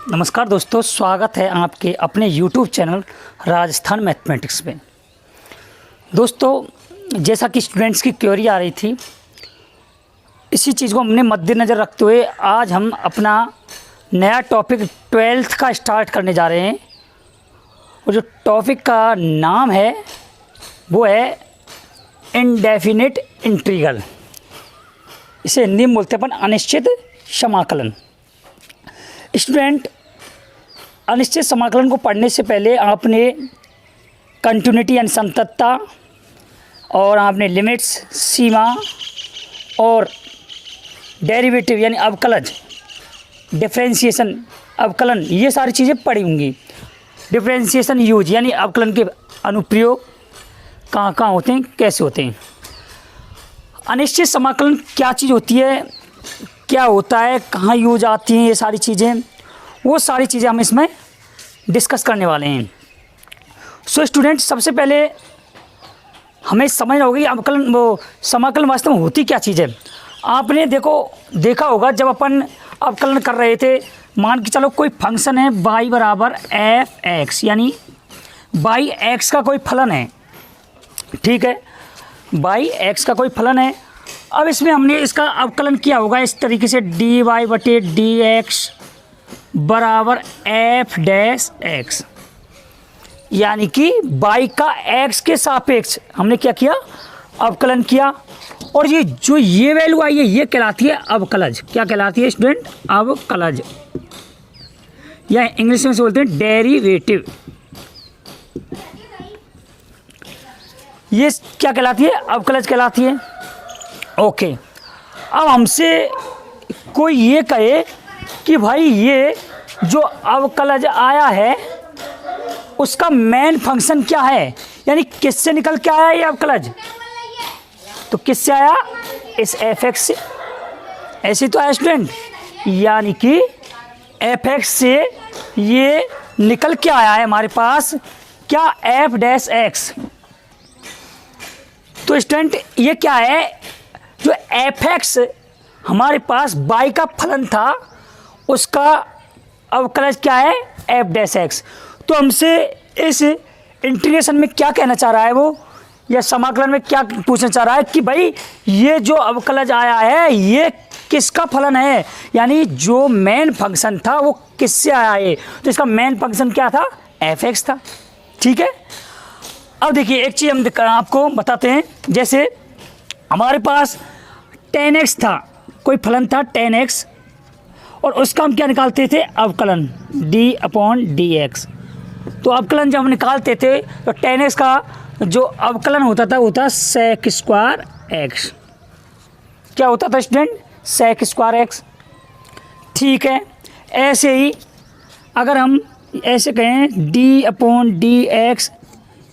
नमस्कार दोस्तों, स्वागत है आपके अपने YouTube चैनल राजस्थान मैथमेटिक्स में। दोस्तों, जैसा कि स्टूडेंट्स की क्वेरी आ रही थी, इसी चीज़ को हमने मद्देनज़र रखते हुए आज हम अपना नया टॉपिक 12th का स्टार्ट करने जा रहे हैं। और जो टॉपिक का नाम है वो है इनडेफिनिट इंटीग्रल। इसे हिंदी में बोलते हैं अपन अनिश्चित समाकलन। स्टूडेंट, अनिश्चित समाकलन को पढ़ने से पहले आपने कंटिन्यूटी यानी संततता और आपने लिमिट्स सीमा और डेरिवेटिव यानी अवकलज डिफरेंशिएशन अवकलन ये सारी चीज़ें पढ़ी होंगी। डिफरेंशिएशन यूज यानी अवकलन के अनुप्रयोग कहाँ कहाँ होते हैं, कैसे होते हैं। अनिश्चित समाकलन क्या चीज़ होती है, क्या होता है, कहाँ यूज आती हैं, ये सारी चीज़ें, वो सारी चीज़ें हम इसमें डिस्कस करने वाले हैं। सो स्टूडेंट, सबसे पहले हमें समझना होगा कि अवकलन वो समाकलन वास्तव में होती क्या चीज़ है। आपने देखा होगा जब अपन अवकलन कर रहे थे, मान के चलो कोई फंक्शन है y बराबर एफ एक्स, यानी बाई एक्स का कोई फलन है, ठीक है, बाई एक्स का कोई फलन है। अब इसमें हमने इसका अवकलन किया होगा इस तरीके से डी वाई बटे डी एक्स बराबर एफ डैश एक्स, यानी कि बाई का एक्स के सापेक्ष हमने क्या किया, अवकलन किया। और ये जो ये वैल्यू आई है ये कहलाती है अवकलज। क्या कहलाती है स्टूडेंट? अवकलज, या इंग्लिश में से बोलते हैं डेरिवेटिव। ये क्या कहलाती है? अवकलज कहलाती है। ओके, अब हमसे कोई ये कहे कि भाई ये जो अवकलज आया है उसका मेन फंक्शन क्या है, यानी किससे निकल के आया ये अवकलज, तो किससे आया? इस एफ एक्स से। ऐसे तो आया स्टूडेंट, यानी कि एफ एक्स से ये निकल के आया है हमारे पास क्या, एफ डैश एक्स। तो स्टूडेंट ये क्या है, जो एफ एक्स हमारे पास बाई का फलन था उसका अवकलज क्या है, एफ डैश एक्स। तो हमसे इस इंटीग्रेशन में क्या कहना चाह रहा है वो, या समाकलन में क्या पूछना चाह रहा है कि भाई ये जो अवकलज आया है ये किसका फलन है, यानी जो मेन फंक्शन था वो किससे आया है। तो इसका मेन फंक्शन क्या था, एफ एक्स था, ठीक है। अब देखिए एक चीज़ हम आपको बताते हैं, जैसे हमारे पास 10x था, कोई फलन था 10x, और उसका हम क्या निकालते थे, अवकलन d अपॉन डी एक्स। तो अवकलन जब हम निकालते थे तो 10x का जो अवकलन होता था वो था सेक स्क्वायर एक्स। क्या होता था स्टूडेंट? सेक स्क्वायर एक्स, ठीक है। ऐसे ही अगर हम ऐसे कहें d upon D X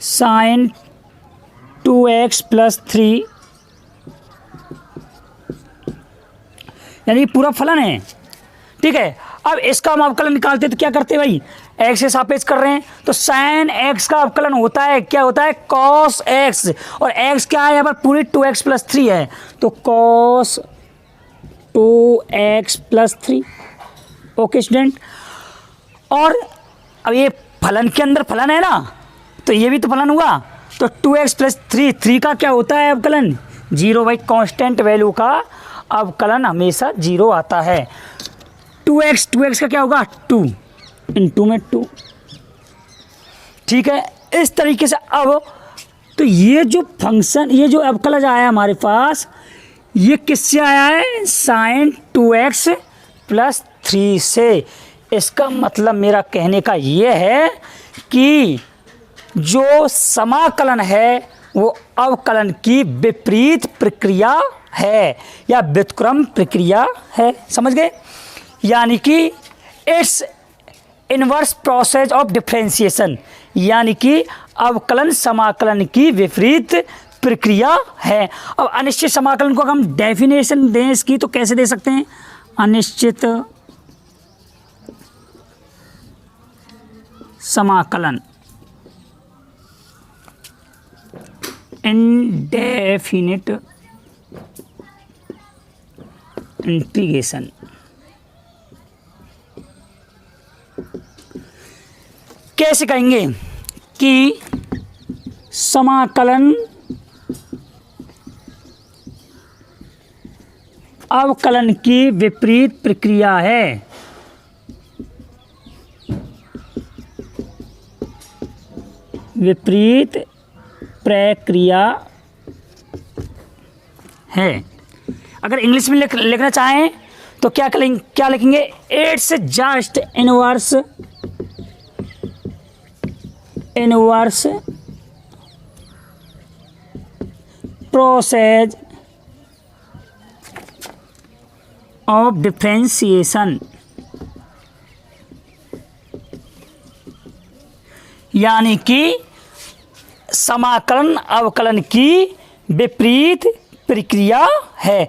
sine 2x plus 3, यानी पूरा फलन है, ठीक है। अब इसका हम अवकलन निकालते तो क्या करते हैं भाई, एक्स से सापेक्ष कर रहे हैं तो साइन एक्स का अवकलन होता है, क्या होता है, कॉस एक्स। और एक्स क्या है यहाँ पर, पूरी 2x प्लस 3 है, तो cos 2x plus 3। Okay student, और अब ये फलन के अंदर फलन है ना, तो ये भी तो फलन हुआ। तो 2x प्लस 3 का क्या होता है अवकलन, 0। भाई कांस्टेंट वैल्यू का अवकलन हमेशा 0 आता है। 2x का क्या होगा, 2 इंटू में 2, ठीक है। इस तरीके से अब तो ये जो फंक्शन, ये जो अवकलज आया हमारे पास, ये किससे आया है, साइन 2x प्लस 3 से। इसका मतलब मेरा कहने का ये है कि जो समाकलन है वो अवकलन की विपरीत प्रक्रिया है या व्युत्क्रम प्रक्रिया है, समझ गए। यानी कि it's inverse process of differentiation, यानी कि अवकलन समाकलन की विपरीत प्रक्रिया है। अब अनिश्चित समाकलन को अगर हम डेफिनेशन दें इसकी तो कैसे दे सकते हैं, अनिश्चित समाकलन, इनडेफिनिट इंटीग्रेशन, कैसे कहेंगे कि समाकलन अवकलन की विपरीत प्रक्रिया है। विपरीत प्रक्रिया है। अगर इंग्लिश में लिखना चाहें तो क्या लिखेंगे? It's just inverse process of differentiation, यानी कि समाकलन अवकलन की विपरीत प्रक्रिया है।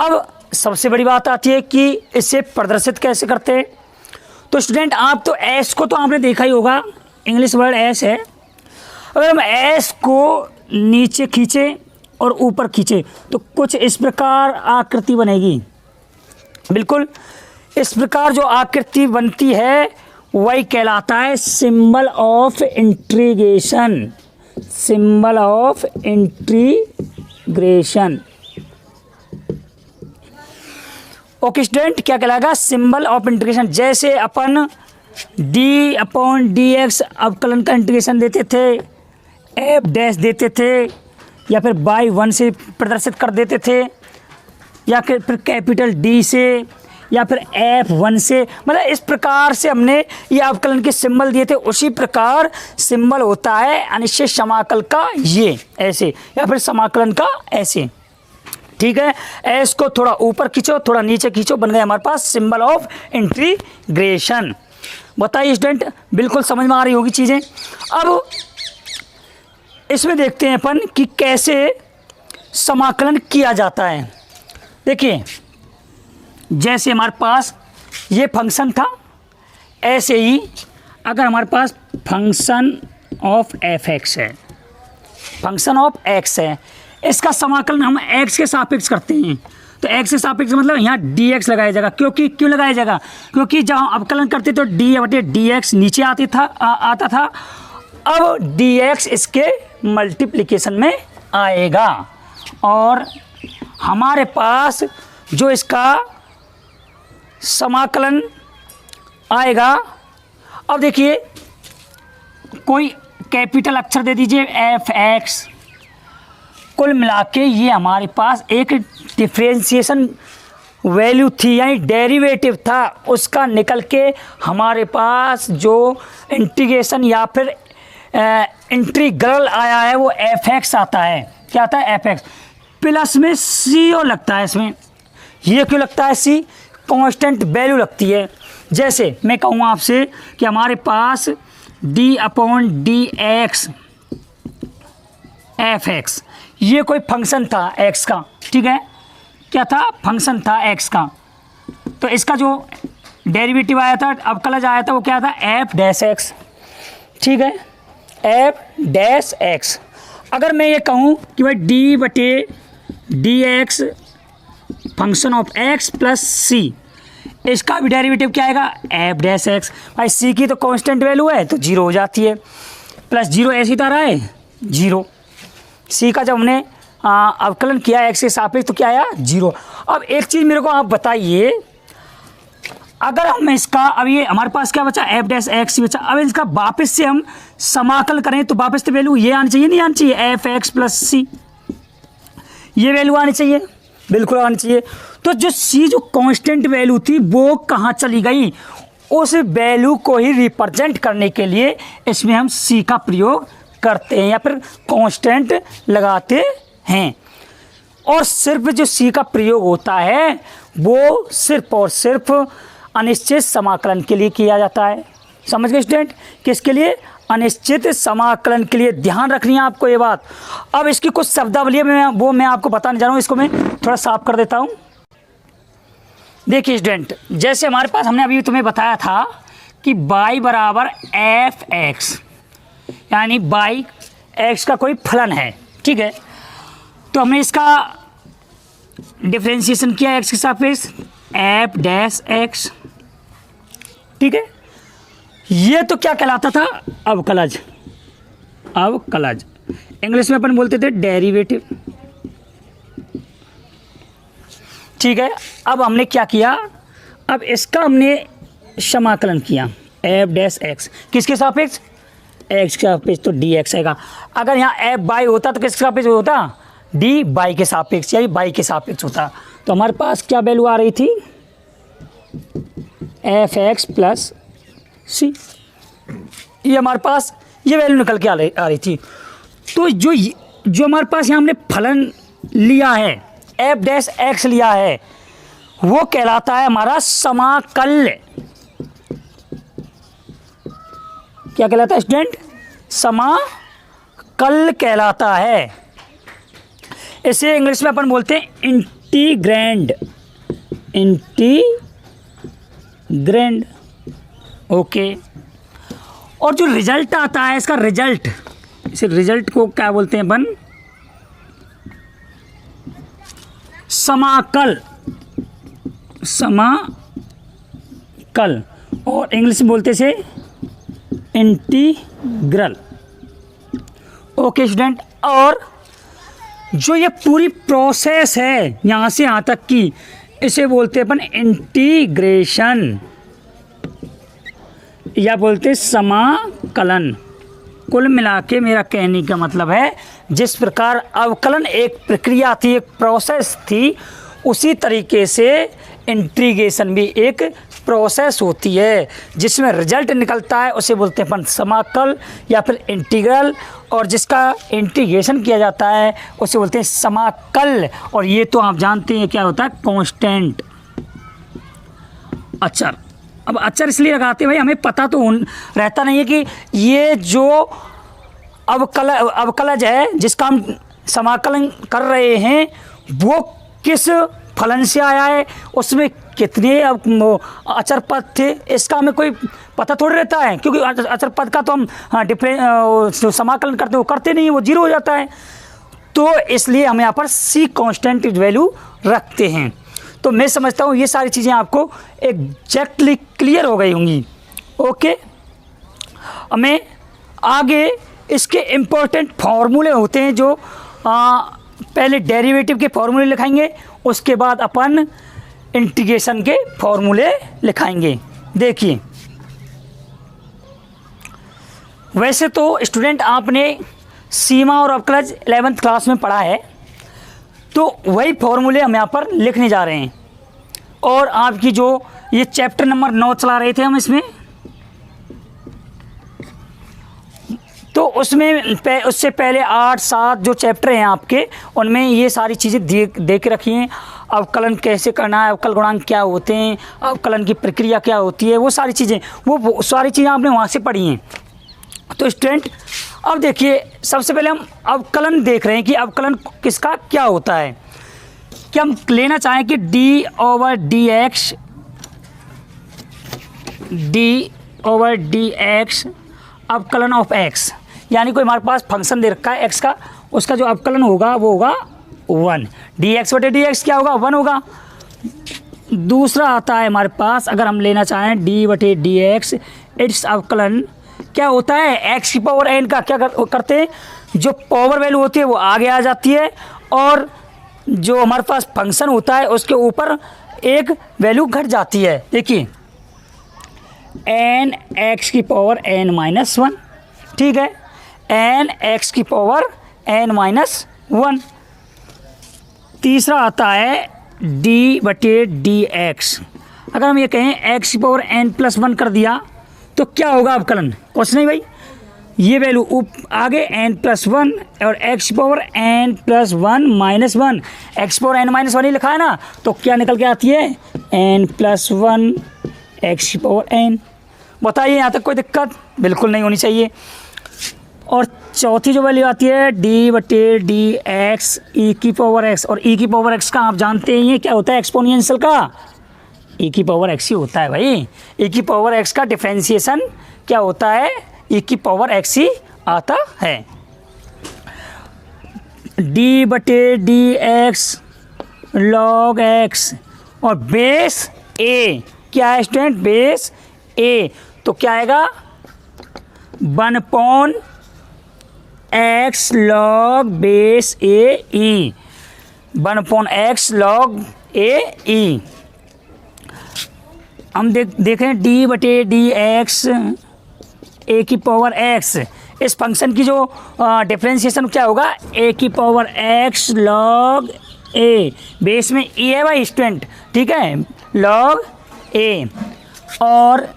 अब सबसे बड़ी बात आती है कि इसे प्रदर्शित कैसे करते हैं। तो स्टूडेंट, आप तो एस को तो आपने देखा ही होगा, इंग्लिश वर्ड एस है। अगर हम एस को नीचे खींचे और ऊपर खींचे तो कुछ इस प्रकार आकृति बनेगी। बिल्कुल इस प्रकार जो आकृति बनती है वही कहलाता है symbol of integration. Symbol of integration. Okay student, क्या कहलाएगा? Symbol of integration. जैसे अपन d/dx अवकलन का इंटीग्रेशन देते थे, f डैश देते थे, या फिर बाई 1 से प्रदर्शित कर देते थे, या फिर कैपिटल D से, या फिर F1 से, मतलब इस प्रकार से हमने ये अवकलन के सिंबल दिए थे। उसी प्रकार सिंबल होता है अनिश्चित समाकल का ये ऐसे, या फिर समाकलन का ऐसे। ठीक है, एस को थोड़ा ऊपर खींचो, थोड़ा नीचे खींचो, बन गया हमारे पास सिंबल ऑफ इंटीग्रेशन। बताइए स्टूडेंट, बिल्कुल समझ में आ रही होगी चीज़ें। अब इसमें देखते हैं अपन कि कैसे समाकलन किया जाता है। देखिए, जैसे हमारे पास ये फंक्शन था, ऐसे ही अगर हमारे पास फंक्शन ऑफ एफ एक्स है, फंक्शन ऑफ एक्स है, इसका समाकलन हम एक्स के सापेक्ष करते हैं। तो एक्स के सापेक्ष मतलब यहाँ डी एक्स लगाया जाएगा। क्यों लगाया जाएगा? क्योंकि जब हम अवकलन करते तो डी एक्स नीचे आता था। अब डी एक्स इसके मल्टीप्लिकेशन में आएगा और हमारे पास जो इसका समाकलन आएगा, अब देखिए कोई कैपिटल अक्षर दे दीजिए एफ एक्स। कुल मिला के ये हमारे पास एक डिफरेंशिएशन वैल्यू थी, यानी डेरिवेटिव था, उसका निकल के हमारे पास जो इंटीग्रेशन या फिर इंटीग्रल आया है वो एफ एक्स आता है। क्या आता है? F x. प्लस में सी ओ लगता है इसमें। ये क्यों लगता है? सी कांस्टेंट वैल्यू लगती है। जैसे मैं कहूँ आपसे कि हमारे पास d/dx एफ एक्स, ये कोई फंक्शन था एक्स का। ठीक है, क्या था? फंक्शन था एक्स का। तो इसका जो डेरिवेटिव आया था, अवकलज आया था, वो क्या था? F dash x. ठीक है, एफ डैश एक्स। अगर मैं ये कहूँ कि भाई d/dx function of x plus सी, इसका भी डेरिवेटिव क्या आएगा? F dash x. भाई सी की तो कांस्टेंट वैल्यू है तो जीरो हो जाती है, प्लस जीरो ऐसी तरह है जीरो। सी का जब हमने अवकलन किया एक्स के सापेक्ष तो क्या आया? जीरो। अब एक चीज़ मेरे को आप बताइए, अगर हम इसका, अब ये हमारे पास क्या बचा? एफ डैश एक्स बचा। अब इसका वापस से हम समाकल करें तो वापस तो वैल्यू ये आनी चाहिए, नहीं आनी चाहिए? एफ एक्स प्लस सी, ये वैल्यू आनी चाहिए, बिल्कुल आनी चाहिए। तो जो सी जो कांस्टेंट वैल्यू थी वो कहाँ चली गई? उस वैल्यू को ही रिप्रेजेंट करने के लिए इसमें हम सी का प्रयोग करते हैं या फिर कांस्टेंट लगाते हैं। और सिर्फ जो सी का प्रयोग होता है वो सिर्फ और सिर्फ अनिश्चित समाकलन के लिए किया जाता है। समझ गए स्टूडेंट? किसके लिए? अनिश्चित समाकलन के लिए। ध्यान रखनी है आपको ये बात। अब इसकी कुछ शब्दावली मैं आपको बताने जा रहा हूँ, इसको मैं थोड़ा साफ कर देता हूँ। देखिए स्टूडेंट, जैसे हमारे पास हमने अभी तुम्हें बताया था कि y बराबर एफ एक्स, यानी y एक्स का कोई फलन है। ठीक है, तो हमने इसका डिफरेंशिएशन किया एक्स के सापेक्ष एफ डैश एक्स। ठीक है, ये तो क्या कहलाता था, अवकलज। अवकलज इंग्लिश में अपन बोलते थे डेरिवेटिव। ठीक है, अब हमने क्या किया, अब इसका हमने समाकलन किया एफ डैश एक्स, किसके सापेक्ष, एक्स के सापेक्ष, तो डी एक्स आएगा। अगर यहाँ एफ बाई होता तो किसके सापेक्ष होता, डी बाई के सापेक्ष, यानी बाई के सापेक्ष होता। तो हमारे पास क्या वैल्यू आ रही थी, एफ एक्स प्लस सी, ये हमारे पास ये वैल्यू निकल के आ रही थी। तो जो हमारे पास यहाँ हमने फलन लिया है, एफ डैश एक्स लिया है, वो कहलाता है हमारा समाकल्य। क्या कहलाता है स्टूडेंट, समाकल कहलाता है। इसे इंग्लिश में अपन बोलते हैं इंटीग्रैंड। Integrand, okay. और जो रिजल्ट आता है इसका, रिजल्ट, इसे रिजल्ट को क्या बोलते हैं अपन, समाकल। समाकल, और इंग्लिश में बोलते से इंटीग्रल। ओके स्टूडेंट, और जो ये पूरी प्रोसेस है यहाँ से यहाँ तक की, इसे बोलते हैं अपन इंटीग्रेशन, या बोलते समाकलन। कुल मिला के मेरा कहने का मतलब है, जिस प्रकार अवकलन एक प्रक्रिया थी, एक प्रोसेस थी, उसी तरीके से इंटीग्रेशन भी एक प्रोसेस होती है, जिसमें रिजल्ट निकलता है, उसे बोलते हैं अपन समाकल या फिर इंटीग्रल, और जिसका इंटीग्रेशन किया जाता है उसे बोलते हैं समाकल। और ये तो आप जानते हैं क्या होता है, कांस्टेंट, अचर। अब अचर इसलिए लगाते हैं भाई, हमें पता तो रहता नहीं है कि ये जो अवकलज है जिसका हम समाकलन कर रहे हैं, वो किस फलन से आया है, उसमें कितने अचर पद थे, इसका हमें कोई पता थोड़ी रहता है, क्योंकि अचर पद का तो हम समाकलन करते, वो करते नहीं, वो जीरो हो जाता है। तो इसलिए हम यहाँ पर सी कांस्टेंट वैल्यू रखते हैं। तो मैं समझता हूँ ये सारी चीज़ें आपको एग्जैक्टली क्लियर हो गई होंगी। ओके, हमें आगे इसके इम्पोर्टेंट फार्मूले होते हैं, जो पहले डेरिवेटिव के फार्मूले लिखाएंगे, उसके बाद अपन इंटीग्रेशन के फार्मूले लिखाएंगे। देखिए, वैसे तो स्टूडेंट आपने सीमा और अवकलज 11th क्लास में पढ़ा है, तो वही फार्मूले हम यहाँ पर लिखने जा रहे हैं। और आपकी जो ये चैप्टर नंबर 9 चला रहे थे हम इसमें, तो उसमें उससे पहले 8-7 जो चैप्टर हैं आपके, उनमें ये सारी चीज़ें दे के रखी हैं। अवकलन कैसे करना है, अवकल गुणांक क्या होते हैं, अवकलन की प्रक्रिया क्या होती है, वो सारी चीज़ें आपने वहाँ से पढ़ी हैं। तो स्टूडेंट, अब देखिए, सबसे पहले हम अवकलन देख रहे हैं कि अवकलन किसका क्या होता है। कि हम लेना चाहें कि डी ओवर डी एक्स अवकलन ऑफ एक्स, यानी कोई हमारे पास फंक्शन दे रखा है एक्स का, उसका जो अवकलन होगा वो होगा 1। डी एक्स बटे डी एक्स क्या होगा, 1 होगा। दूसरा आता है हमारे पास, अगर हम लेना चाहें डी बटे डी एक्स, इट्स अवकलन क्या होता है, एक्स की पावर एन का क्या करते हैं, जो पावर वैल्यू होती है वो आगे आ जाती है, और जो हमारे पास फंक्शन होता है उसके ऊपर एक वैल्यू घट जाती है। देखिए, एन एक्स की पावर एन माइनस 1, ठीक है, एन एक्स की पावर एन माइनस 1। तीसरा आता है डी बटे डी एक्स, अगर हम ये कहें एक्स की पावर एन प्लस 1 कर दिया तो क्या होगा अवकलन, कुछ नहीं भाई, ये वैल्यू आगे एन प्लस 1 और X power N plus 1 minus 1, X power N minus 1 ही लिखा है ना, तो क्या निकल के आती है, N plus 1 X power N. बताइए, यहाँ तक कोई दिक्कत बिल्कुल नहीं होनी चाहिए। और चौथी जो वैल्यू आती है डी बटे डी एक्स ई की पावर एक्स, और ई की पावर एक्स का आप जानते ही हैं क्या होता है, एक्सपोनेंशियल का ई की पावर एक्स ही होता है भाई। ई की पावर एक्स का डिफरेंशिएशन क्या होता है, ई की पावर एक्स ही आता है। डी बटे डी एक्स लॉग एक्स, और बेस ए क्या है स्टूडेंट, बेस ए, तो क्या आएगा 1/x log बेस ए ई, 1/x log ए ई। हम देखें d/dx ए की पावर x, इस फंक्शन की जो डिफ्रेंशिएशन क्या होगा ए की पावर x log ए, बेस में e है भाई स्टूडेंट, ठीक है, log ए, और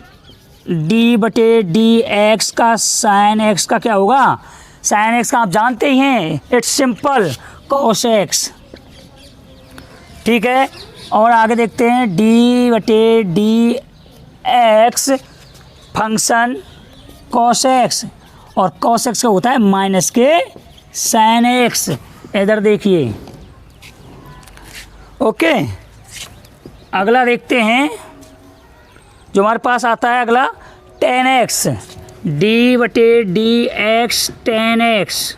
d/dx का साइन x का क्या होगा, साइन x का आप जानते ही हैं, इट्स सिंपल cos x, ठीक है। और आगे देखते हैं d/dx फंक्शन cos x, और cos x का होता है माइनस के साइन x, इधर देखिए। ओके, अगला देखते हैं जो हमारे पास आता है अगला tan x, d/dx tan x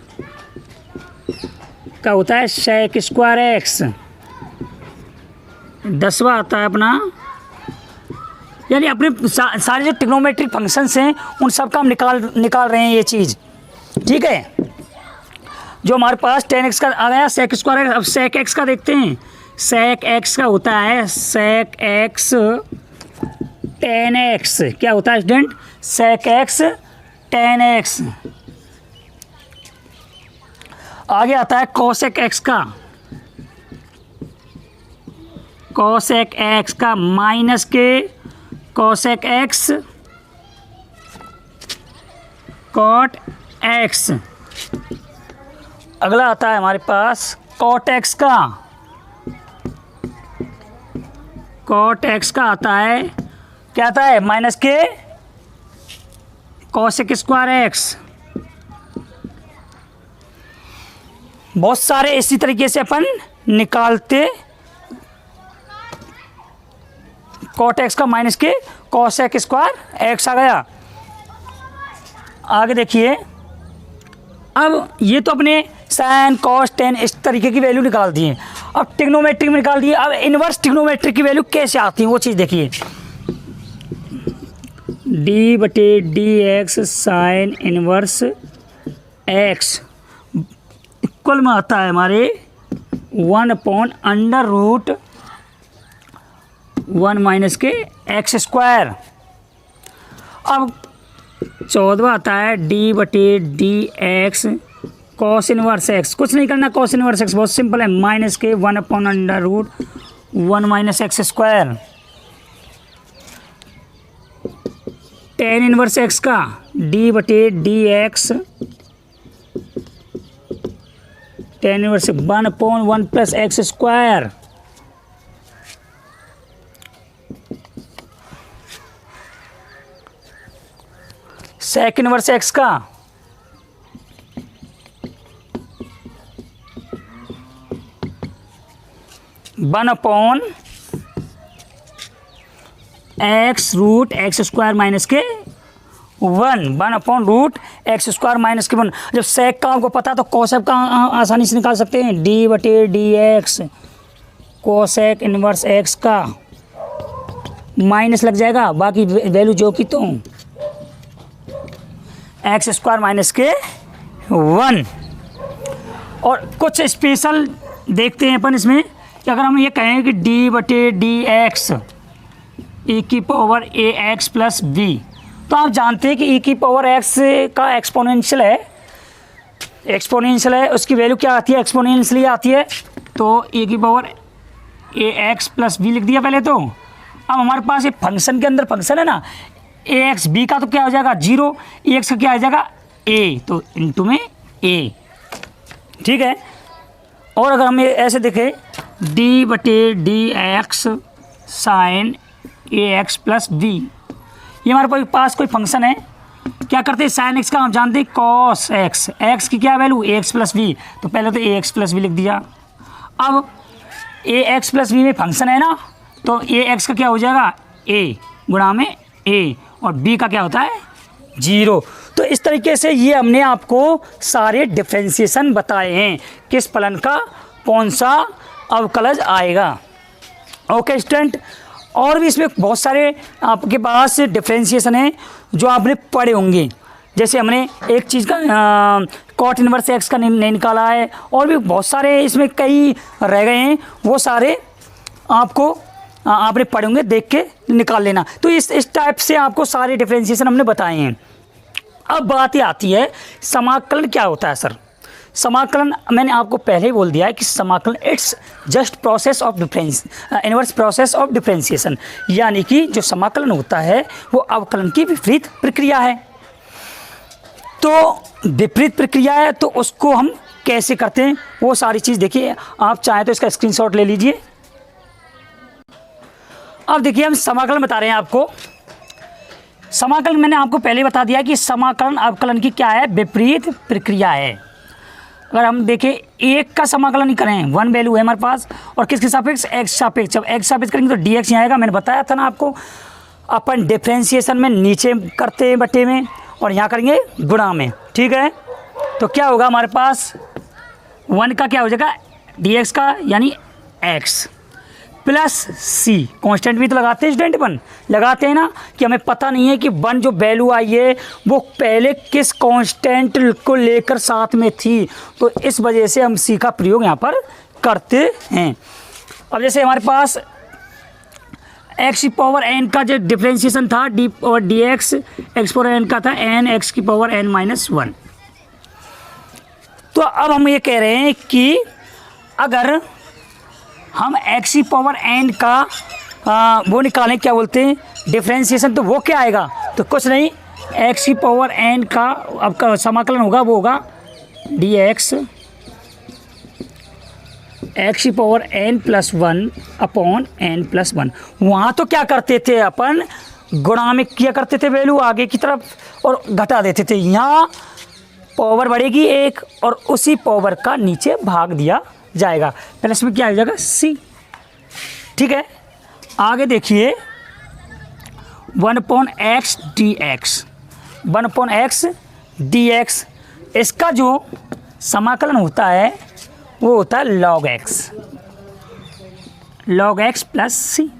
का होता है sec स्क्वायर x। 10वां आता है अपना, यानी अपने सारे जो ट्रिग्नोमेट्रिक फंक्शंस हैं उन सब का हम निकाल रहे हैं ये चीज़, ठीक है। जो हमारे पास tan x का आ गया sec स्क्वायर x, अब sec x का देखते हैं। sec x का होता है sec x tan x, क्या होता है student, sec x tan x। आगे आता है cosec x का, cosec x का माइनस के cosec x cot x। अगला आता है हमारे पास cot x का, cot x का आता है, क्या आता है माइनस के cosec स्क्वायर x। बहुत सारे इसी तरीके से अपन निकालते, cot x का माइनस के cosec स्क्वायर x आ गया। आगे देखिए, अब ये तो अपने sin cos tan इस तरीके की वैल्यू निकाल दी है, अब ट्रिग्नोमेट्रिक में निकाल दिए। अब इन्वर्स ट्रिग्नोमेट्रिक की वैल्यू कैसे आती है वो चीज़ देखिए। d/dx sine inverse x equal में आता है हमारे 1/√1 माइनस के x स्क्वायर। अब 14वां आता है d/dx cos इनवर्स x, कुछ नहीं करना, cos इनवर्स x बहुत सिंपल है, माइनस के 1/√1 minus x square. tan inverse x का d/dx tan inverse 1/1 plus x square. sec inverse x का x स्क्वायर माइनस के 1/√x स्क्वायर माइनस के 1। जब sec का आपको पता तो cosec का आसानी से निकाल सकते हैं, d/dx cosec इनवर्स x का माइनस लग जाएगा, बाकी वैल्यू जो की तो x स्क्वायर माइनस के 1। और कुछ स्पेशल देखते हैं अपन इसमें कि अगर हम ये कहें कि d/dx e की पावर ax प्लस b, तो आप जानते हैं कि e की पावर x का एक्सपोनेंशियल है, उसकी वैल्यू क्या आती है, एक्सपोनेंशियली आती है, तो e की पावर ax प्लस b लिख दिया पहले। तो अब हमारे पास ये फंक्शन के अंदर फंक्शन है ना, ax b का तो क्या हो जाएगा 0, ax का क्या आ जाएगा a, तो इनटू में a, ठीक है। और अगर हम ये ऐसे देखें d/dx sign ax plus b, ये हमारे पास कोई फंक्शन है, क्या करते हैं साइन x का हम जानते हैं cos x, x की क्या वैल्यू ax प्लस b, तो पहले तो ax प्लस b लिख दिया। अब ax प्लस b में फंक्शन है ना, तो ax का क्या हो जाएगा a गुणा में a, और b का क्या होता है 0। तो इस तरीके से ये हमने आपको सारे डिफ्रेंशिएशन बताए हैं, किस फलन का कौन सा अवकलज आएगा। ओके स्टूडेंट, और भी इसमें बहुत सारे आपके पास डिफ्रेंशिएशन है, जो आपने पढ़े होंगे, जैसे हमने एक चीज़ का कॉट इनवर्स एक्स का नहीं निकाला है, और भी बहुत सारे इसमें कई रह गए हैं, वो सारे आपको आपने पढ़े होंगे, देख के निकाल लेना। तो इस टाइप से आपको सारे डिफरेंशिएशन हमने बताए हैं। अब बात ये आती है समाकलन क्या होता है सर। समाकलन मैंने आपको पहले ही बोल दिया है कि समाकलन it's just process of difference, inverse process of differentiation, यानी कि जो समाकलन होता है वो अवकलन की विपरीत प्रक्रिया है। तो विपरीत प्रक्रिया है तो उसको हम कैसे करते हैं वो सारी चीज़ देखिए, आप चाहें तो इसका स्क्रीनशॉट ले लीजिए। अब देखिए हम समाकलन बता रहे हैं आपको। समाकलन मैंने आपको पहले बता दिया कि समाकलन अवकलन की क्या है, विपरीत प्रक्रिया है। अगर हम देखें एक का समाकलन ही करें, वन वैल्यू है हमारे पास और किसके सापेक्ष, एक्स सापेक्ष। जब एक्स सापेक्ष करेंगे तो डी एक्स यहाँ आएगा, मैंने बताया था ना आपको। अपन डिफ्रेंशिएशन में नीचे करते हैं बटे में और यहाँ करेंगे गुणा में, ठीक है। तो क्या होगा हमारे पास, वन का क्या हो जाएगा डी एक्स का, यानी एक्स प्लस सी। कांस्टेंट भी तो लगाते हैं स्टूडेंट, अपन लगाते हैं ना, कि हमें पता नहीं है कि वन जो वैल्यू आई है वो पहले किस कांस्टेंट को लेकर साथ में थी, तो इस वजह से हम सी का प्रयोग यहाँ पर करते हैं। अब जैसे हमारे पास एक्स की पावर एन का जो डिफ्रेंशिएशन था, डी और D X, X power N का था एन एक्स की पावर एन माइनस वन। तो अब हम ये कह रहे हैं कि अगर हम एक्स की पावर एन का वो निकालें, क्या बोलते हैं डिफ्रेंशिएशन, तो वो क्या आएगा, तो कुछ नहीं, एक्स की पावर एन का अब का समाकलन होगा, वो होगा डी एक्स एक्स की power N plus one upon N plus one. वहाँ तो क्या करते थे अपन, गुणा में किया करते थे वैल्यू आगे की तरफ और घटा देते थे। यहाँ पावर बढ़ेगी एक और उसी पावर का नीचे भाग दिया जाएगा, प्लस में क्या हो जाएगा सी, ठीक है। आगे देखिए one upon x d x, one upon x d x, इसका जो समाकलन होता है वो होता है log x, log x plus c.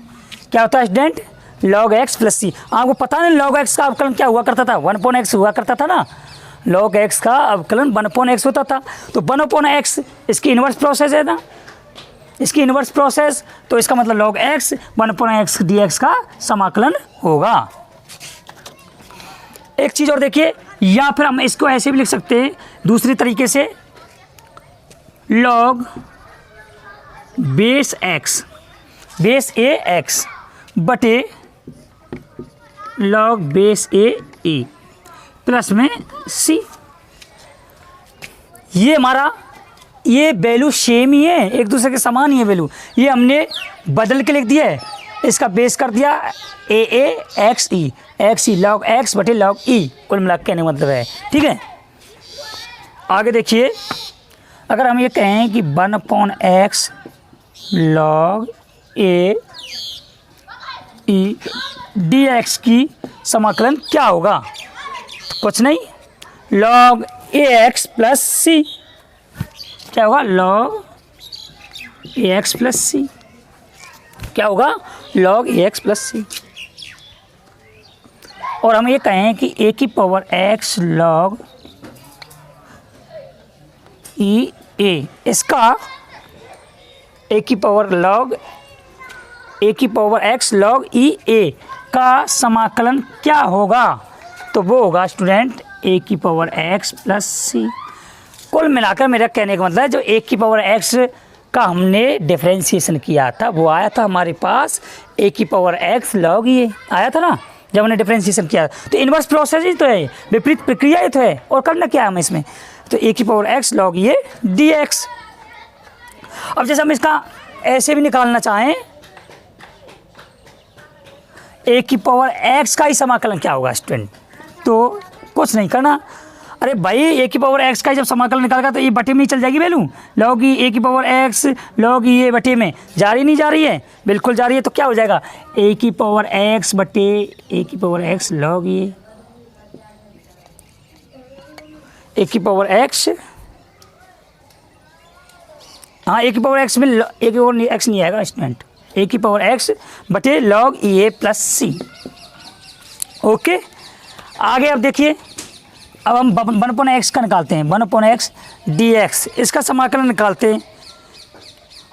क्या होता है student, log x plus c. आपको पता नहीं लॉग एक्स का अवकलन क्या हुआ करता था, वन अपॉन एक्स हुआ करता था ना, लॉग एक्स का अवकलन वन अपॉन एक्स होता था। तो वन अपॉन एक्स इसकी इन्वर्स प्रोसेस है ना, इसकी इन्वर्स प्रोसेस, तो इसका मतलब log x one upon x d x का समाकलन होगा। एक चीज़ और देखिए, या फिर हम इसको ऐसे भी लिख सकते हैं दूसरी तरीके से, लॉग बेस एक्स, बेस ए एक्स बटे लॉग बेस ए प्लस में सी। ये हमारा ये वैल्यू सेम ही है, एक दूसरे के समान ही है वैल्यू, ये हमने बदल के लिख दिया है, इसका बेस कर दिया ए एक्स ई लॉग एक्स बटे लॉग ई, कुल मिला कहने का मतलब है, ठीक है। आगे देखिए, अगर हम ये कहें कि वन अपॉन एक्स लॉग ए ई डी एक्स की समाकलन क्या होगा, तो कुछ नहीं, लॉग ए एक्स प्लस सी। क्या होगा, लॉग ए एक्स प्लस सी, क्या होगा लॉग ए एक्स प्लस सी। और हम ये कहें कि ए की पावर एक्स लॉग ई ए, इसका ए की पावर लॉग ए की पावर एक्स लॉग ई ए का समाकलन क्या होगा, तो वो होगा स्टूडेंट ए की पावर एक्स प्लस सी। कुल मिलाकर मेरा कहने का मतलब है, जो ए की पावर एक्स का हमने डिफरेंशिएशन किया था वो आया था हमारे पास ए की पावर एक्स लॉग ये आया था ना, जब हमने डिफरेंशिएशन किया। तो इन्वर्स प्रोसेस ही तो है, विपरीत प्रक्रिया ही तो है, और करना क्या है हमें इसमें, तो ए की पावर एक्स लॉग ये डी एक्स। अब जैसे हम इसका ऐसे भी निकालना चाहें, ए की पावर एक्स का ही समाकलन क्या होगा स्टूडेंट, तो कुछ नहीं करना, अरे भाई ए की पावर एक्स का जब समाकलन निकालेगा तो ये बटे में ही चल जाएगी वैल्यू, लॉग ई ए की पावर एक्स लॉग ई ए बटे में जा रही नहीं जा रही है, बिल्कुल जा रही है। तो क्या हो जाएगा ए की पावर एक्स बटे ए की पावर एक्स लॉग ई ए की पावर एक्स, हाँ ए की पावर एक्स में ए की पावर एक्स नहीं आएगा स्टूडेंट, ए की पावर एक्स बटे लॉग ई ए प्लस सी, ओके। आगे अब देखिए, अब हम 1/x का निकालते हैं, 1/x dx, इसका समाकलन निकालते हैं।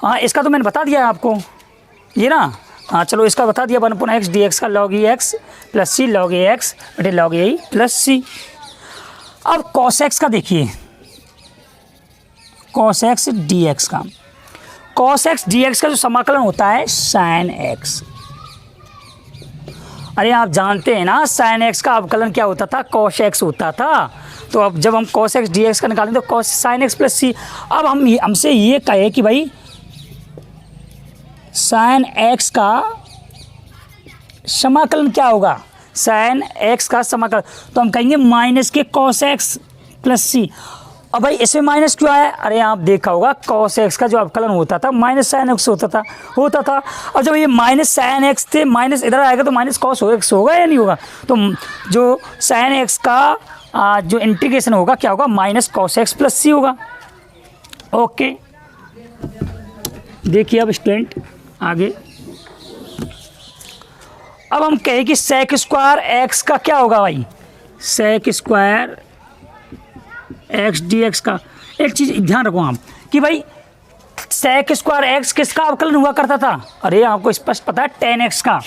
हाँ, इसका तो मैंने बता दिया है आपको, ये ना। हाँ चलो, इसका बता दिया, 1/x dx का log e x plus C log a x बटे log a प्लस सी। अब cos x का देखिए, cos x dx का, cos x dx का जो समाकलन होता है sin x। अरे आप जानते हैं ना sin x का अवकलन क्या होता था, cos x होता था। तो अब जब हम cos x dx का निकालें तो cos sin x plus C. अब हमसे ये कहे कि भाई sin x का समाकलन क्या होगा, sin x का समाकलन, तो हम कहेंगे माइनस के cos x प्लस सी। अब भाई इसमें माइनस क्यों आया, अरे आप देखा होगा cos x का जो अवकलन होता था माइनस sin x होता था। और जब ये माइनस sin x थे, माइनस इधर आएगा तो माइनस cos x होगा या नहीं होगा। तो जो sin x का जो इंटीग्रेशन होगा क्या होगा, माइनस cos x प्लस सी होगा। ओके, देखिए अब स्टूडेंट आगे, अब हम कहें कि sec स्क्वायर x का क्या होगा भाई, sec स्क्वायर x dx का। एक चीज़ ध्यान रखो आप कि भाई sec स्क्वायर x किसका अवकलन हुआ करता था, अरे आपको स्पष्ट पता है tan x का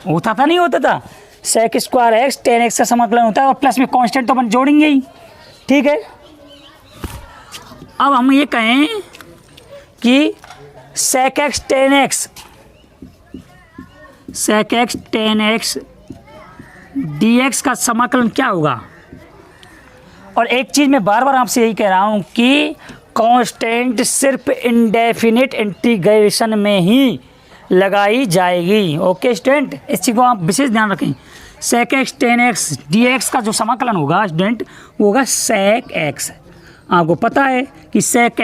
होता था, नहीं होता था। sec square x tan x का समाकलन होता है, और प्लस में कांस्टेंट तो अपन जोड़ेंगे ही, ठीक है। अब हम ये कहें कि sec x tan x dx का समाकलन क्या होगा। और एक चीज़ मैं बार बार आपसे यही कह रहा हूँ कि कांस्टेंट सिर्फ इंडेफिनिट इंटीग्रेशन में ही लगाई जाएगी। ओके स्टूडेंट, इस चीज़ को आप विशेष ध्यान रखें। sec x tan x dx का जो समाकलन होगा स्टूडेंट, वो होगा sec x। आपको पता है कि sec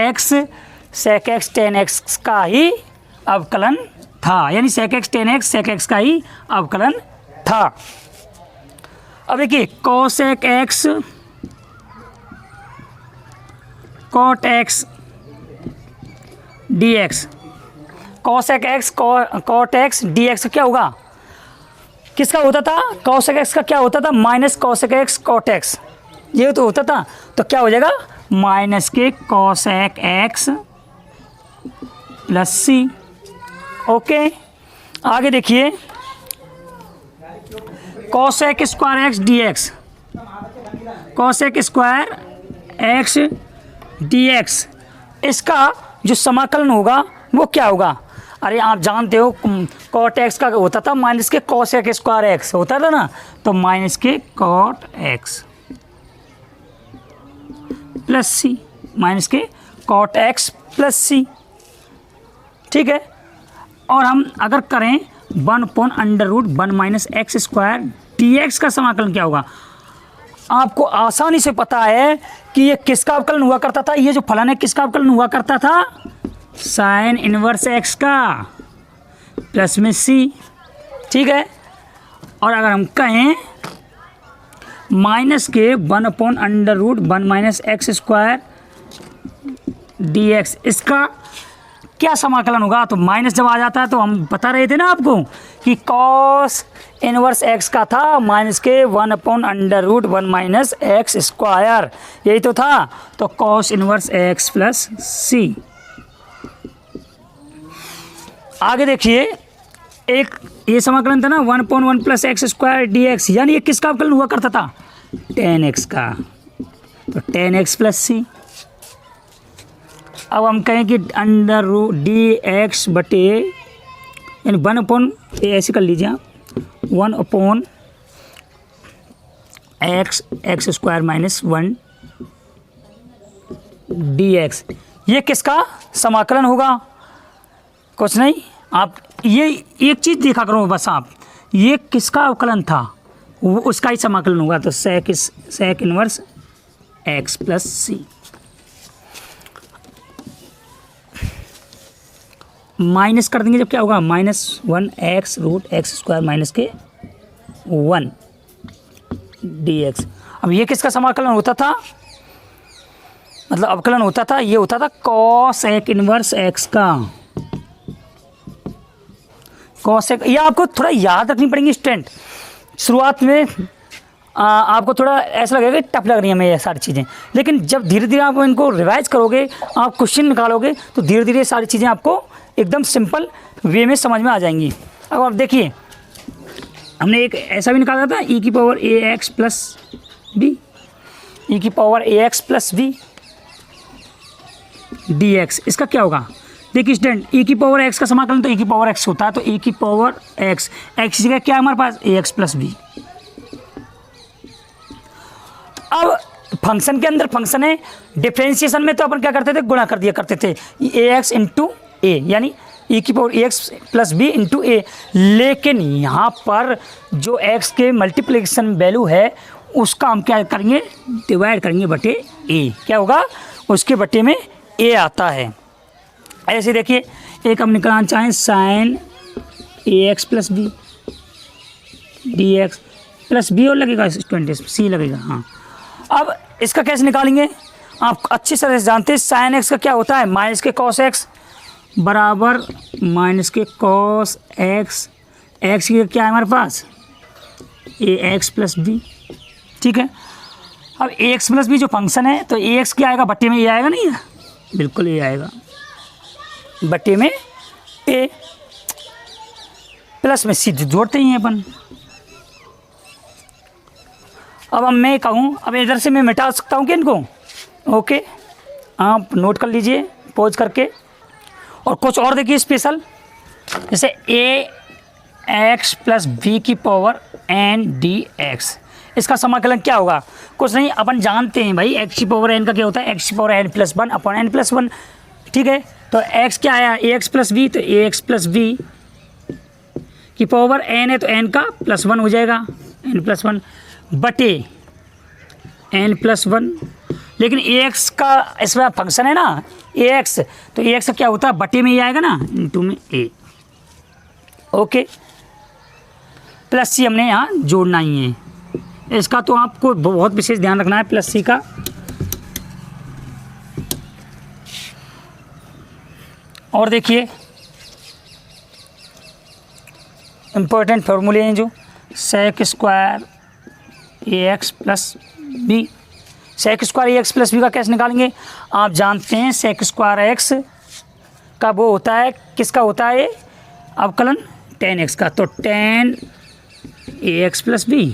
x tan x का ही अवकलन था, यानी sec x tan x sec x का ही अवकलन था। अब देखिए cosec x cot x dx, cosec x cot x dx क्या होगा, किसका होता था, cosec x का क्या होता था, minus cosec x cot x, ये तो होता था। तो क्या हो जाएगा, माइनस के cosec x प्लस सी। ओके, आगे देखिए cosec square x dx, cosec square x dx, इसका जो समाकलन होगा वो क्या होगा। अरे आप जानते हो cot x का होता था माइनस के cosec स्क्वायर x होता था ना, तो माइनस के cot x प्लस सी, माइनस के cot x प्लस सी, ठीक है। और हम अगर करें 1/√1 माइनस एक्स स्क्वायर dx का समाकलन क्या होगा। आपको आसानी से पता है कि ये किसका अवकलन हुआ करता था, ये जो फलन है किसका अवकलन हुआ करता था, साइन इनवर्स x का प्लस में सी, ठीक है। और अगर हम कहें माइनस के 1/√1 माइनस एक्स स्क्वायर dx, इसका क्या समाकलन होगा, तो माइनस जब आ जाता है तो हम बता रहे थे ना आपको कि cos इनवर्स x का था माइनस के 1/√1 माइनस एक्स स्क्वायर, यही तो था। तो cos इनवर्स x प्लस सी। आगे देखिए, एक ये समाकलन था ना 1/1 प्लस एक्स स्क्वायर dx, यानी ये किसका अवकलन हुआ करता था, tan x का, तो tan x प्लस सी। अब हम कहें कि √dx बटे, यानी 1/, ऐसे कर लीजिए आप, 1/x स्क्वायर माइनस 1 dx, ये किसका समाकलन होगा, कुछ नहीं। आप ये एक चीज़ देखा करो बस, आप ये किसका अवकलन था वो उसका ही समाकलन होगा, तो sec इनवर्स x प्लस सी। माइनस कर देंगे जब क्या होगा, -1x√x स्क्वायर माइनस के 1 dx। अब ये किसका समाकलन होता था, मतलब अवकलन होता था, ये होता था cosec इनवर्स x का, cosec। ये आपको थोड़ा याद रखनी पड़ेगी स्टूडेंट, शुरुआत में आपको थोड़ा ऐसा लगेगा कि टफ लग रही है हमें ये सारी चीज़ें, लेकिन जब धीरे धीरे आप इनको रिवाइज करोगे, आप क्वेश्चन निकालोगे, तो धीरे धीरे ये सारी चीज़ें आपको एकदम सिंपल वे में समझ में आ जाएंगी। अब आप देखिए, हमने एक ऐसा भी निकाला था e की power ax plus B, e की power ax plus B dx। इसका क्या होगा, देखिए स्टूडेंट, e की पावर x का समाकलन तो e की पावर x होता है, तो e की पावर x, x जगह क्या है हमारे पास, ax प्लस बी। अब फंक्शन के अंदर फंक्शन है, डिफरेंशिएशन में तो अपन क्या करते थे, गुणा कर दिया करते थे, ax इंटू ए, यानी e की power ax plus b into a. लेकिन यहाँ पर जो x के मल्टीप्लिकेशन वैल्यू है उसका हम क्या करेंगे, डिवाइड करेंगे बटे a। क्या होगा, उसके बटे में a आता है। ऐसे देखिए, एक हम निकालना चाहें sine ax plus B dx plus B और लगेगा स्टूडेंट, सी लगेगा। हाँ, अब इसका कैसे निकालेंगे, आप अच्छी तरह से जानते हैं, साइन एक्स का क्या होता है, माइनस के कॉस एक्स बराबर माइनस के कॉस एक्स, एक्स की क्या है हमारे पास, ए एक्स प्लस बी। ठीक है, अब ए एक्स प्लस बी जो फंक्शन है, तो ए एक्स क्या आएगा, बट्टे में ए आएगा, नहीं है, बिल्कुल ए आएगा, बट्टे में ए, प्लस में सी जोड़ते ही हैं अपन। अब मैं कहूँ, अब इधर से मैं मिटा सकता हूँ कि इनको, ओके, आप नोट कर लीजिए पॉज करके। और कुछ और देखिए स्पेशल, जैसे ए एक्स प्लस बी की पावर एन डी एक्स, इसका समाकलन क्या होगा, कुछ नहीं, अपन जानते हैं भाई एक्स की पावर एन का क्या होता है, एक्स की power N plus one upon N plus one. ठीक है, तो एक्स क्या आया, ए एक्स प्लस बी, तो ए एक्स प्लस बी की पावर एन है, तो एन का प्लस वन हो जाएगा, एन प्लस वन बटे एन प्लस वन। लेकिन ए एक्स का इसमें फंक्शन है ना ए एक्स, तो ए एक्स का क्या होता है, बटे में ये आएगा ना, इंटू में ए। ओके, प्लस सी हमने यहाँ जोड़ना ही है, इसका तो आपको बहुत विशेष ध्यान रखना है, प्लस सी का। और देखिए इम्पोर्टेंट फॉर्मूले हैं जो sec square a x plus b, sec square a x plus b का कैसे निकालेंगे, आप जानते हैं सेक स्क्वायर एक्स का वो होता है, किसका होता है ये अवकलन, टेन एक्स का, तो ten a x plus B.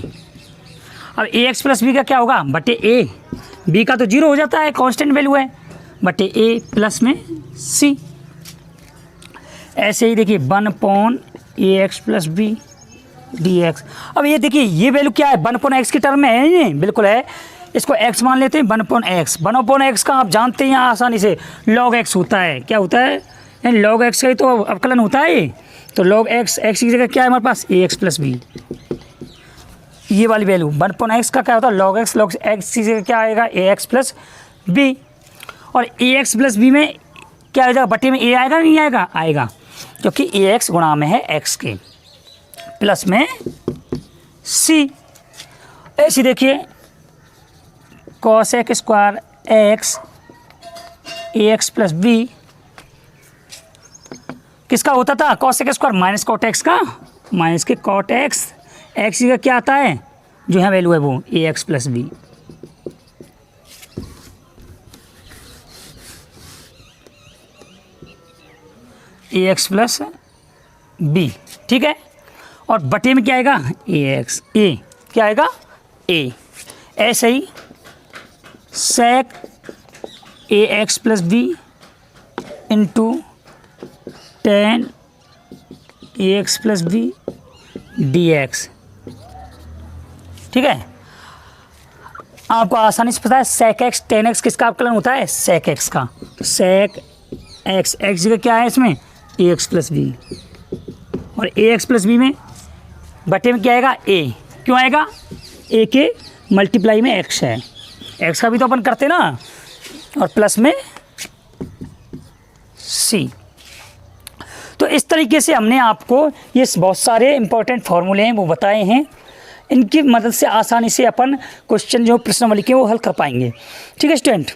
अब ए एक्स प्लस बी का क्या होगा, बटे ए, बी का तो जीरो हो जाता है, कांस्टेंट वैल्यू है, बटे ए प्लस में सी। ऐसे ही देखिए one upon a x plus b d x. अब ये देखिए ये वैल्यू क्या है, वन अपॉन एक्स की टर्म में है, नहीं बिल्कुल है, इसको x मान लेते हैं, one upon x, one upon x का आप जानते हैं यहाँ आसानी से log x होता है, क्या होता है, यानी log x का ही तो अवकलन होता है, तो log x, x की जगह क्या है हमारे पास, ए एक्स प्लस बी, ये वाली वैल्यू वन अपॉन एक्स का क्या होता है, log x की जगह क्या आएगा, ए एक्स प्लस बी। और ए एक्स प्लस बी में क्या हो जाएगा, बटे में ए आएगा, नहीं आएगा, आएगा, क्योंकि ए एक्स गुणा में है एक्स के, प्लस में सी। ऐसी देखिए cosec square X A x plus B किसका होता था, cosec square minus cot X का, माइनस के कॉट एक्स, एक्स का क्या आता है, जो है वैल्यू है वो A x plus B. A x plus B, ठीक है, और बटे में क्या आएगा, ए एक्स, ए क्या आएगा, ए। ऐसे ही sec a x plus b into tan a x plus b d x. ठीक है, आपको आसानी से पता है सेक एक्स टेन एक्स किसका अवकलन होता है, सेक एक्स का, तो सेक एक्स, एक्स जगह क्या है इसमें, ए एक्स प्लस बी, और ए एक्स प्लस बी में बटे में क्या आएगा, ए, क्यों आएगा, ए के मल्टीप्लाई में एक्स है, एक्स का भी तो अपन करते ना, और प्लस में सी। तो इस तरीके से हमने आपको ये बहुत सारे इंपॉर्टेंट फार्मूले हैं वो बताए हैं, इनकी मदद से आसानी से अपन क्वेश्चन जो प्रश्नावली के वो हल कर पाएंगे। ठीक है स्टूडेंट,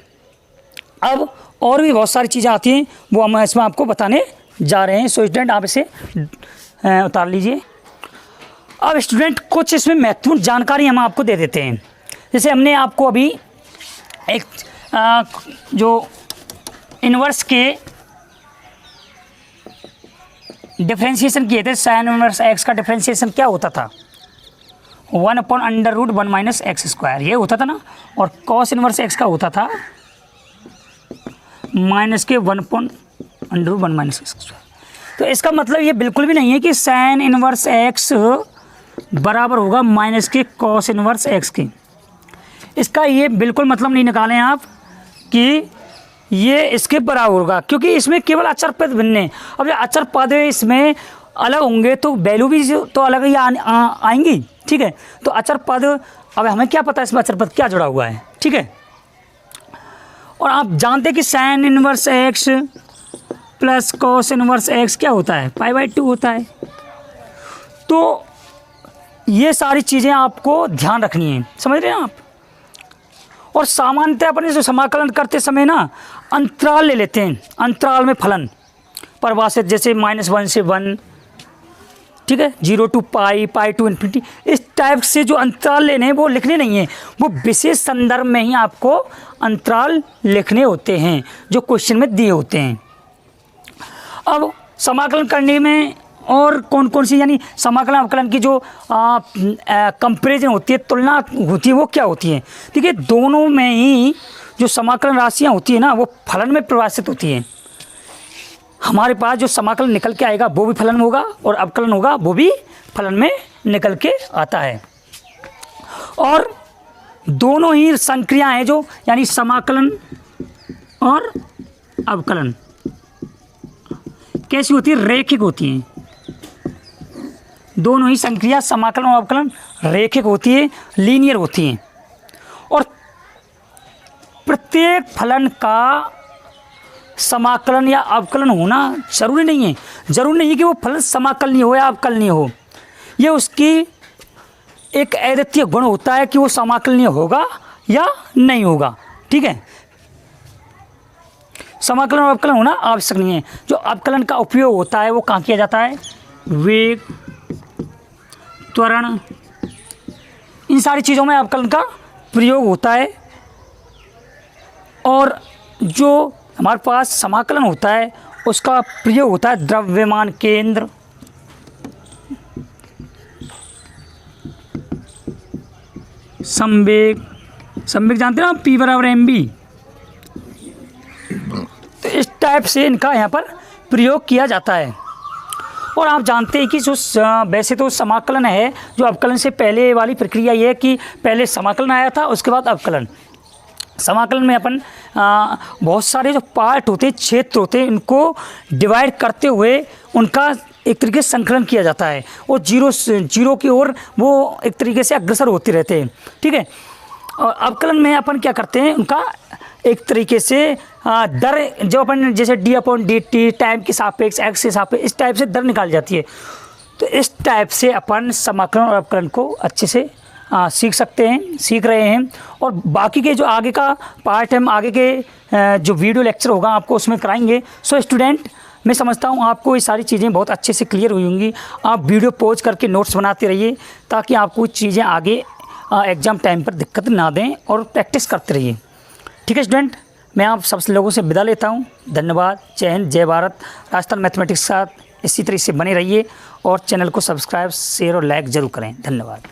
अब और भी बहुत सारी चीज़ें आती हैं वो हम इसमें आपको बताने जा रहे हैं, सो स्टूडेंट आप इसे उतार लीजिए। अब स्टूडेंट कुछ इसमें महत्वपूर्ण जानकारी हम आपको दे देते हैं। जैसे हमने आपको अभी एक जो इन्वर्स के डिफ्रेंशिएशन किए थे, साइन इन्वर्स एक्स का डिफ्रेंशिएशन क्या होता था, 1/√1 - x², ये होता था ना। और कॉस इन्वर्स एक्स का होता था -1/√1 - x²। तो इसका मतलब ये बिल्कुल भी नहीं है कि साइन इन्वर्स एक्स बराबर होगा माइनस के कॉस इन्वर्स एक्स के। इसका ये बिल्कुल मतलब नहीं निकालें आप कि ये इसके बराबर होगा, क्योंकि इसमें केवल अचर पद भिन्न है। अब ये अचर पद इसमें अलग होंगे तो वैल्यू भी तो अलग ही आएंगी, ठीक है। तो अचर पद, अब हमें क्या पता है इसमें अचर पद क्या जुड़ा हुआ है, ठीक है। और आप जानते हैं कि sign inverse x plus cos inverse x क्या होता है, π/2 होता है। तो ये सारी चीज़ें आपको ध्यान रखनी है, समझ रहे हैं आप। और सामान्यतः अपने जो समाकलन करते समय ना अंतराल ले लेते हैं, अंतराल में फलन परिभाषित, जैसे -1 से 1, ठीक है, 0 to π, π to ∞, इस टाइप से जो अंतराल लेने हैं वो लिखने नहीं है, वो विशेष संदर्भ में ही आपको अंतराल लिखने होते हैं जो क्वेश्चन में दिए होते हैं। अब समाकलन करने में और कौन कौन सी, यानी समाकलन अवकलन की जो कंपेरिजन होती है, तुलना होती है, वो क्या होती है। देखिए दोनों में ही जो समाकलन राशियाँ होती है ना वो फलन में परिभाषित होती हैं। हमारे पास जो समाकलन निकल के आएगा वो भी फलन में होगा, और अवकलन होगा वो भी फलन में निकल के आता है। और दोनों ही संक्रियाएँ हैं जो, यानी समाकलन और अवकलन कैसी होती है, रैखिक होती हैं। दोनों ही संक्रिया समाकलन और अवकलन रैखिक होती है, लीनियर होती हैं। और प्रत्येक फलन का समाकलन या अवकलन होना जरूरी नहीं है, जरूरी नहीं है कि वो फलन समाकलनीय हो या अवकलनीय हो। ये उसकी एक अद्वितीय गुण होता है कि वो समाकलनीय होगा या नहीं होगा, ठीक है। समाकलन और अवकलन होना आवश्यक नहीं है। जो अवकलन का उपयोग होता है वो कहाँ किया जाता है, वेग, त्वरण, इन सारी चीज़ों में अवकलन का प्रयोग होता है। और जो हमारे पास समाकलन होता है उसका प्रयोग होता है द्रव्यमान केंद्र, संवेग, संवेग जानते हैं ना, P = mv। तो इस टाइप से इनका यहाँ पर प्रयोग किया जाता है। और आप जानते हैं कि जो वैसे तो समाकलन है, जो अवकलन से पहले वाली प्रक्रिया ये है कि पहले समाकलन आया था उसके बाद अवकलन। समाकलन में अपन बहुत सारे जो पार्ट होते हैं, क्षेत्र होते हैं, इनको डिवाइड करते हुए उनका एक तरीके से संकलन किया जाता है, और जीरो की ओर वो एक तरीके से अग्रसर होते रहते हैं, ठीक है। और अवकलन में अपन क्या करते हैं, उनका एक तरीके से दर, जो अपन जैसे d/dt टाइम के सापेक्ष, x के सापेक्ष, इस टाइप से दर निकाल जाती है। तो इस टाइप से अपन समाकलन और अवकलन को अच्छे से सीख सकते हैं, सीख रहे हैं। और बाकी के जो आगे का पार्ट है, हम आगे के जो वीडियो लेक्चर होगा आपको उसमें कराएंगे। सो स्टूडेंट, मैं समझता हूँ आपको ये सारी चीज़ें बहुत अच्छे से क्लियर हुई होंगी। आप वीडियो पॉज करके नोट्स बनाते रहिए ताकि आपको चीज़ें आगे एग्ज़ाम टाइम पर दिक्कत ना दें, और प्रैक्टिस करते रहिए, ठीक है स्टूडेंट। मैं आप सब लोगों से विदा लेता हूँ। धन्यवाद। जय हिंद, जय भारत। राजस्थान मैथमेटिक्स के साथ इसी तरह से बने रहिए, और चैनल को सब्सक्राइब, शेयर और लाइक ज़रूर करें। धन्यवाद।